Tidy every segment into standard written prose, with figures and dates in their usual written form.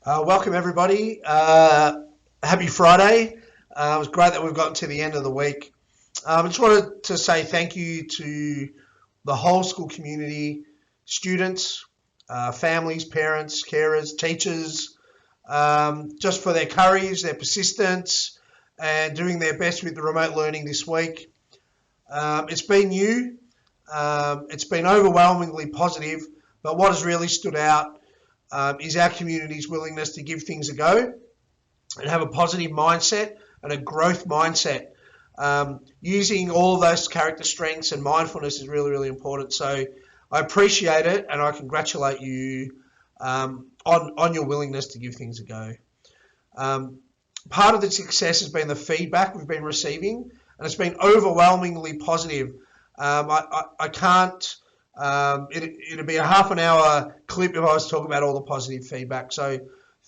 Welcome everybody. Happy Friday. It was great that we've gotten to the end of the week. I just wanted to say thank you to the whole school community, students, families, parents, carers, teachers, just for their courage, their persistence, and doing their best with the remote learning this week. It's been new. It's been overwhelmingly positive, but what has really stood out is our community's willingness to give things a go and have a positive mindset and a growth mindset. Using all of those character strengths and mindfulness is really, really important. So I appreciate it and I congratulate you on your willingness to give things a go. Part of the success has been the feedback we've been receiving, and it's been overwhelmingly positive. I can't. It'd be a half an hour clip if I was talking about all the positive feedback. So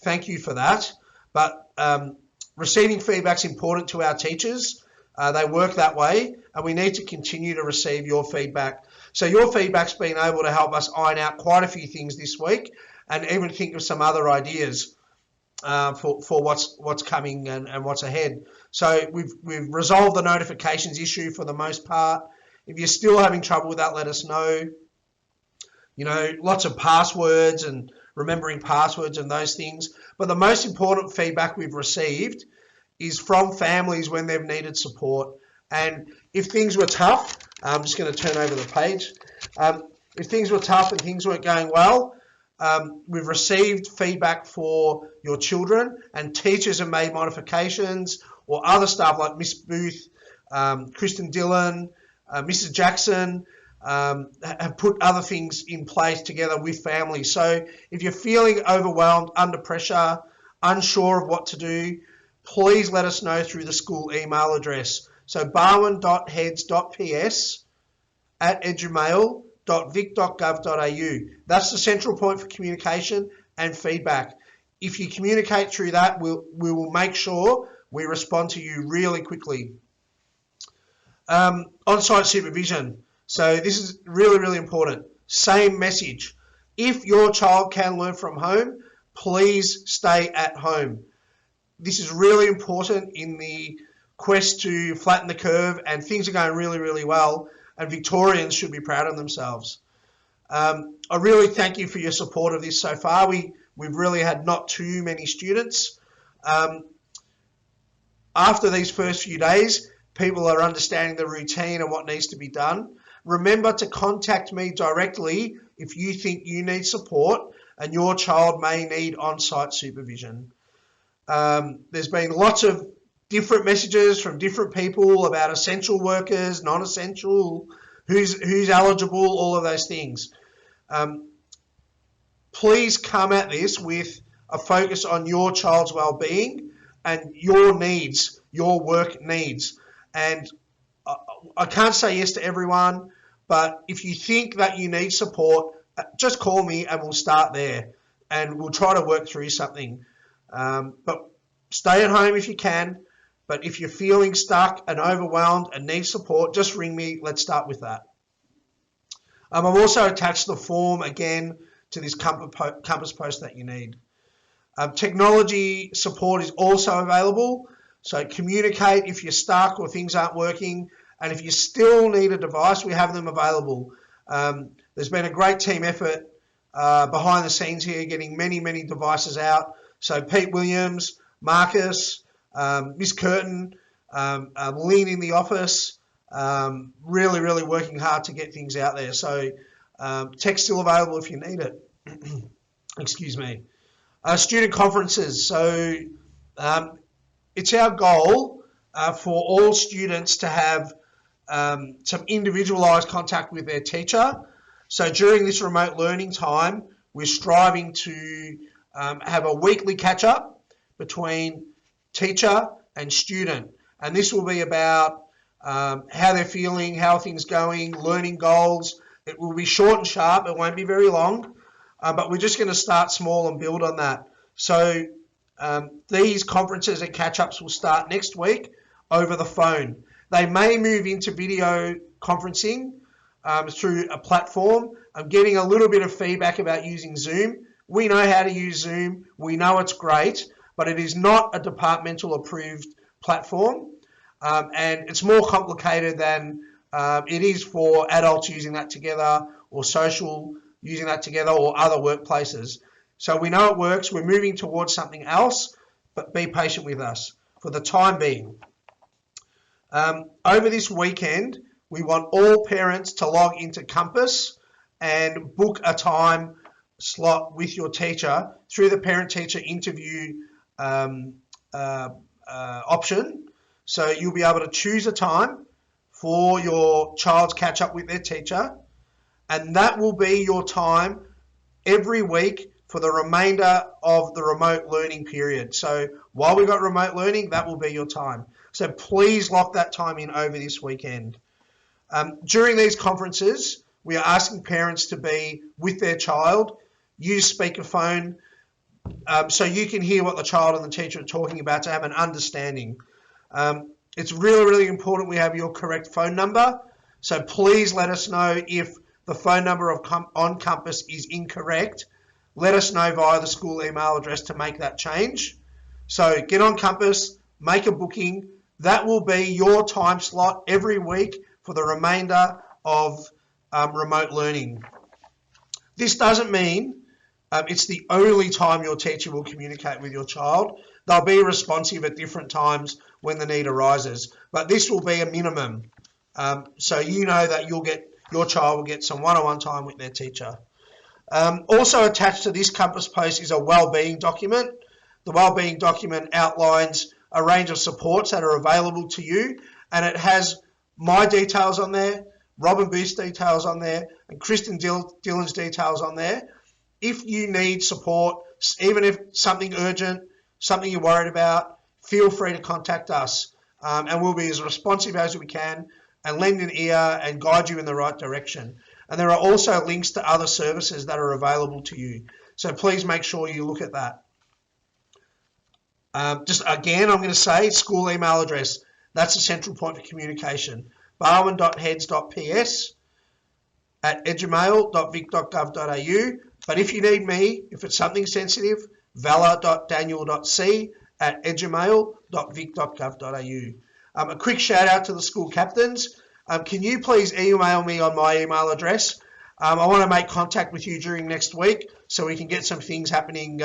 thank you for that. But receiving feedback is important to our teachers. They work that way, and we need to continue to receive your feedback. So your feedback's been able to help us iron out quite a few things this week, and even think of some other ideas for what's coming and what's ahead. So we've resolved the notifications issue for the most part. If you're still having trouble with that, let us know. You know, lots of passwords and remembering passwords and those things. But the most important feedback we've received is from families when they've needed support. And if things were tough, I'm just going to turn over the page. If things were tough and things weren't going well, we've received feedback for your children, and teachers have made modifications or other staff like Miss Booth, Kristen Dillon, Mrs. Jackson, have put other things in place together with families. So if you're feeling overwhelmed, under pressure, unsure of what to do, please let us know through the school email address. So barwon.heads.ps@edumail.vic.gov.au. That's the central point for communication and feedback. If you communicate through that, we will make sure we respond to you really quickly. On-site supervision. So this is really, really important. Same message. If your child can learn from home, please stay at home. This is really important in the quest to flatten the curve, and things are going really, really well, and Victorians should be proud of themselves. I really thank you for your support of this so far. We've really had not too many students. After these first few days, people are understanding the routine and what needs to be done. Remember to contact me directly if you think you need support and your child may need on-site supervision. There's been lots of different messages from different people about essential workers, non-essential, who's eligible, all of those things. Please come at this with a focus on your child's well-being and your needs, your work needs. And I can't say yes to everyone, but if you think that you need support, just call me and we'll start there and we'll try to work through something. But stay at home if you can. But if you're feeling stuck and overwhelmed and need support, just ring me. Let's start with that. I've also attached the form again to this compass post that you need. Technology support is also available. So communicate if you're stuck or things aren't working. And if you still need a device, we have them available. There's been a great team effort behind the scenes here, getting many, many devices out. So Pete Williams, Marcus, Miss Curtin, Lean in the office, really, really working hard to get things out there. So tech's still available if you need it. Excuse me. Student conferences. So it's our goal for all students to have some individualised contact with their teacher. So during this remote learning time, we're striving to have a weekly catch-up between teacher and student. And this will be about how they're feeling, how things going, learning goals. It will be short and sharp. It won't be very long. But we're just going to start small and build on that. So these conferences and catch-ups will start next week over the phone. They may move into video conferencing through a platform. I'm getting a little bit of feedback about using Zoom, We know how to use Zoom. We know it's great, but it is not a departmental approved platform. And it's more complicated than it is for adults using that together, or social using that together, or other workplaces. So we know it works. We're moving towards something else, but be patient with us for the time being. Over this weekend, we want all parents to log into Compass and book a time slot with your teacher through the parent-teacher interview option. So you'll be able to choose a time for your child's catch up with their teacher, and that will be your time every week for the remainder of the remote learning period. So while we've got remote learning, that will be your time. So please lock that time in over this weekend. During these conferences, we are asking parents to be with their child, use speakerphone, so you can hear what the child and the teacher are talking about, to have an understanding. It's really, really important we have your correct phone number. So please let us know if the phone number on Compass is incorrect. Let us know via the school email address to make that change. So get on Compass, make a booking. That will be your time slot every week for the remainder of remote learning. This doesn't mean it's the only time your teacher will communicate with your child. They'll be responsive at different times when the need arises, but this will be a minimum. So you know that your child will get some one-on-one time with their teacher. Also attached to this Compass post is a wellbeing document. The wellbeing document outlines a range of supports that are available to you, and it has my details on there, Robin Booth's details on there, and Kristen Dillon's details on there. If you need support, even if something urgent, something you're worried about, feel free to contact us, and we'll be as responsive as we can and lend an ear and guide you in the right direction. And there are also links to other services that are available to you. So please make sure you look at that. Just again, I'm going to say school email address. That's the central point for communication. barwin.heads.ps@edumail.vic.gov.au. But if you need me, if it's something sensitive, vala.daniel.c@edumail.vic.gov.au. A quick shout out to the school captains. Can you please email me on my email address? I want to make contact with you during next week so we can get some things happening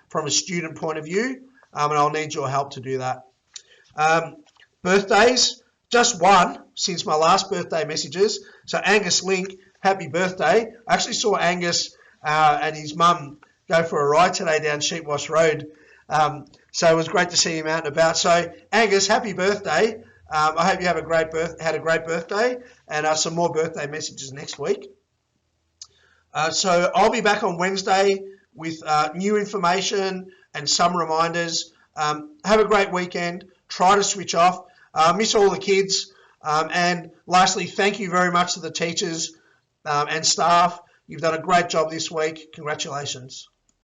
from a student point of view, and I'll need your help to do that. Birthdays, just one since my last birthday messages. So Angus Link, happy birthday. I actually saw Angus and his mum go for a ride today down Sheepwash Road. So it was great to see him out and about. So Angus, happy birthday. I hope you have had a great birthday, and some more birthday messages next week. So I'll be back on Wednesday with new information and some reminders. Have a great weekend. Try to switch off. Miss all the kids. And lastly, thank you very much to the teachers and staff. You've done a great job this week. Congratulations.